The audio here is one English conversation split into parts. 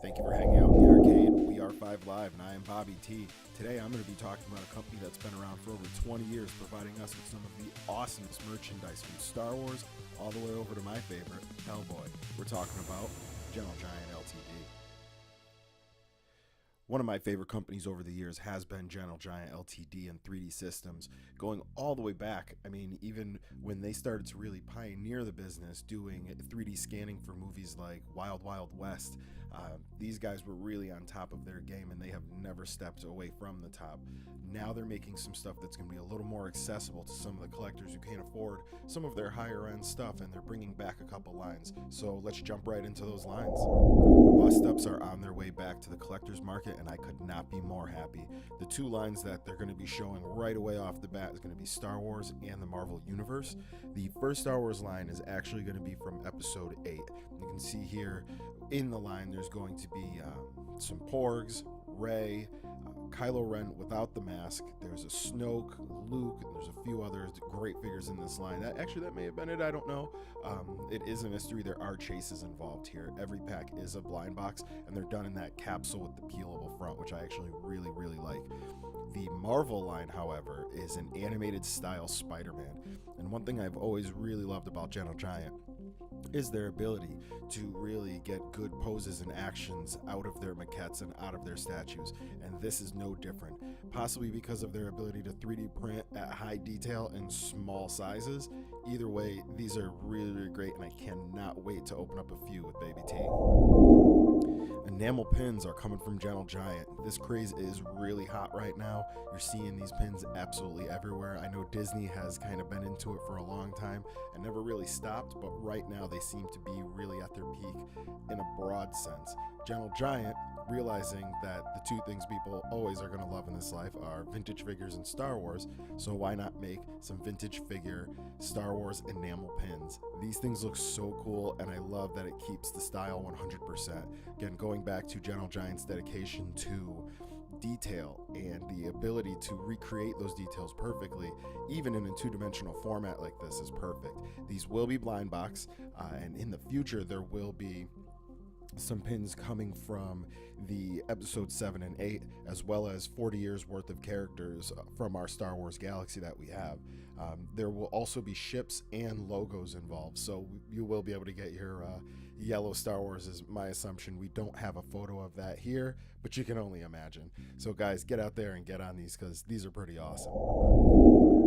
Thank you for hanging out in the arcade. We are 5 Live, and I am BabyT. Today I'm going to be talking about a company that's been around for over 20 years, providing us with some of the awesomest merchandise from Star Wars all the way over to my favorite, Hellboy. We're talking about Gentle Giant LTD. One of my favorite companies over the years has been Gentle Giant LTD and 3D Systems, going all the way back. I mean, even when they started to really pioneer the business doing 3D scanning for movies like Wild Wild West, these guys were really on top of their game, and they have never stepped away from the top. Now they're making some stuff that's going to be a little more accessible to some of the collectors who can't afford some of their higher end stuff, and they're bringing back a couple lines. So let's jump right into those lines. Bustups are on their way back to the collector's market, and I could not be more happy. The two lines that they're going to be showing right away off the bat is going to be Star Wars and the Marvel Universe. The first Star Wars line is actually going to be from Episode 8. You can see here in the line there's going to be some Porgs, Rey, Kylo Ren without the mask, there's a Snoke, Luke, and there's a few others great figures in this line. That may have been it, I don't know. It is a mystery. There are chases involved here. Every pack is a blind box, and they're done in that capsule with the peelable front, which I actually really like. The Marvel line, however, is an animated style Spider-Man, and one thing I've always really loved about Gentle Giant is their ability to really get good poses and actions out of their maquettes and out of their statues, and this is no different, possibly because of their ability to 3D print at high detail in small sizes. Either way, these are really great, and I cannot wait to open up a few with BabyT. Enamel pins are coming from Gentle Giant. This craze is really hot right now. You're seeing these pins absolutely everywhere. I know Disney has kind of been into it for a long time and never really stopped, but right now they seem to be really at their peak in a broad sense. Gentle Giant, realizing that the two things people always are going to love in this life are vintage figures and Star Wars, so why not make some vintage figure Star Wars enamel pins? These things look so cool, and I love that it keeps the style 100%. Again, going back to Gentle Giant's dedication to detail and the ability to recreate those details perfectly, even in a two-dimensional format like this, is perfect. These will be blind box, and in the future there will be some pins coming from the episode 7 and 8, as well as 40 years worth of characters from our Star Wars galaxy that we have. There will also be ships and logos involved, so you will be able to get your yellow Star Wars, is my assumption. We don't have a photo of that here, but you can only imagine. So guys, get out there and get on these, because these are pretty awesome.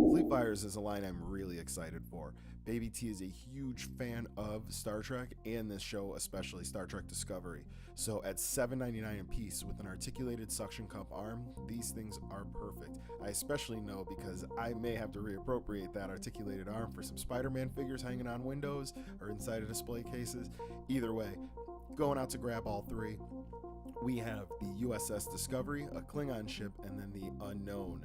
Fleet Fires is a line I'm really excited for. BabyT is a huge fan of Star Trek, and this show especially, Star Trek Discovery. So at $7.99 a piece with an articulated suction cup arm, these things are perfect. I especially know because I may have to reappropriate that articulated arm for some Spider-Man figures hanging on windows or inside of display cases. Either way, going out to grab all three. We have the USS Discovery, a Klingon ship, and then the Unknown.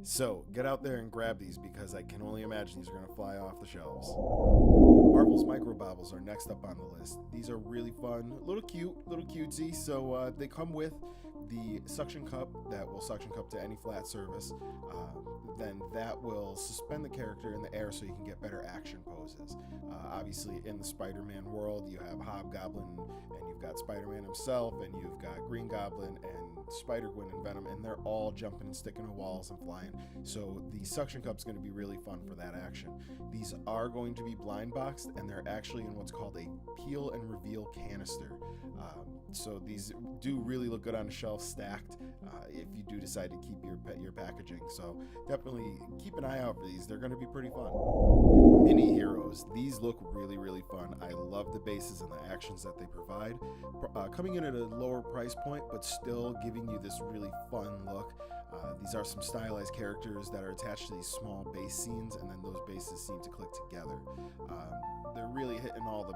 So get out there and grab these, because I can only imagine these are going to fly off the shelves. Marvel's Micro Bobbles are next up on the list. These are really fun, a little cute, a little cutesy. So they come with the suction cup that will suction cup to any flat surface. Then that will suspend the character in the air so you can get better action poses. Obviously, in the Spider-Man world, you have Hobgoblin, and you've got Spider-Man himself, and you've got Green Goblin and Spider-Gwen and Venom, and they're all jumping and sticking to walls and flying. So the suction cup's going to be really fun for that action. These are going to be blind boxed, and they're actually in what's called a peel and reveal canister. So these do really look good on a shelf stacked if you do decide to keep your packaging. So definitely keep an eye out for these. They're going to be pretty fun. Mini Heroes. These look really fun. I love the bases and the actions that they provide. Coming in at a lower price point, but still giving you this really fun look. These are some stylized characters that are attached to these small base scenes, and then those bases seem to click together. They're really hitting all the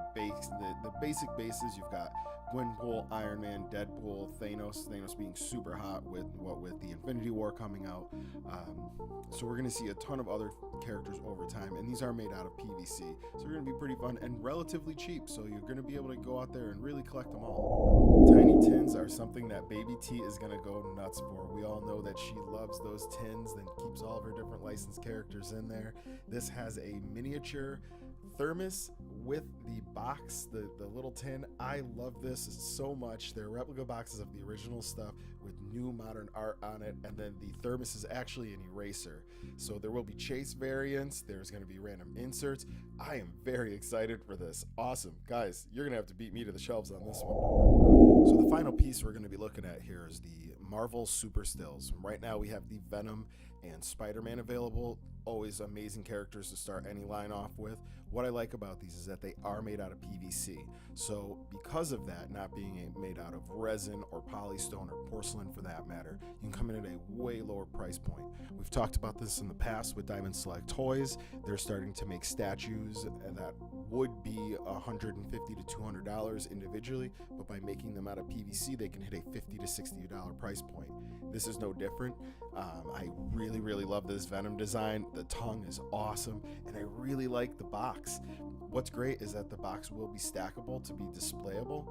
basic bases. You've got Gwenpool, Iron Man, Deadpool, Thanos being super hot with the Infinity War coming out. So we're going to see a ton of other characters over time, and these are made out of PVC, so they're going to be pretty fun and relatively cheap, so you're going to be able to go out there and really collect them all. Tiny tins are something that BabyT is going to go nuts for. We all know that she loves those tins and keeps all of her different licensed characters in there. This has a miniature thermos with the box, the little tin. I love this so much. They're replica boxes of the original stuff with new modern art on it, and then the thermos is actually an eraser. So there will be chase variants, there's going to be random inserts. I am very excited for this. Awesome. Guys, you're going to have to beat me to the shelves on this one. So the final piece we're going to be looking at here is the Marvel Super Stills. Right now we have the Venom and Spiderman available. Always amazing characters to start any line off with. What I like about these is that they are made out of PVC. So because of that, not being made out of resin or polystone or porcelain for that matter, you can come in at a way lower price point. We've talked about this in the past with Diamond Select Toys. They're starting to make statues that would be $150 to $200 individually, but by making them out of PVC, they can hit a $50 to $60 price point. This is no different. I really love this Venom design. The tongue is awesome, and I really like the box. What's great is that the box will be stackable to be displayable,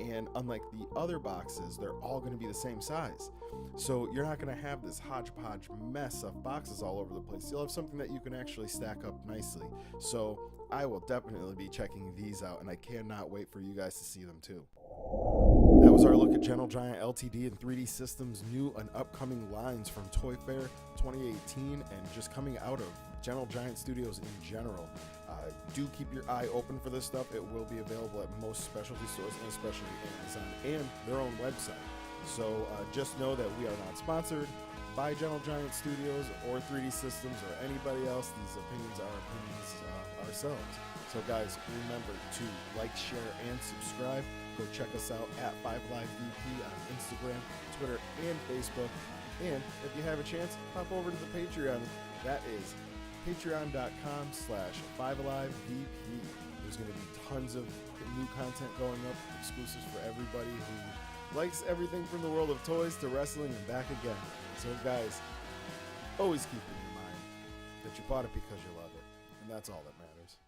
and unlike the other boxes, they're all going to be the same size. So you're not going to have this hodgepodge mess of boxes all over the place. You'll have something that you can actually stack up nicely. So I will definitely be checking these out, and I cannot wait for you guys to see them too. That was our look at Gentle Giant LTD and 3D Systems' new and upcoming lines from Toy Fair 2018 and just coming out of Gentle Giant Studios in general. Do keep your eye open for this stuff. It will be available at most specialty stores and especially Amazon and their own website. So just know that we are not sponsored by Gentle Giant Studios or 3D Systems or anybody else. These opinions are opinions ourselves. So guys, remember to like, share, and subscribe. Go check us out at 5LiveVP on Instagram, Twitter, and Facebook. And if you have a chance, hop over to the Patreon. That is patreon.com/5LiveVP. There's going to be tons of new content going up, exclusives for everybody who likes everything from the world of toys to wrestling and back again. So guys, always keep in your mind that you bought it because you love it. And that's all that matters.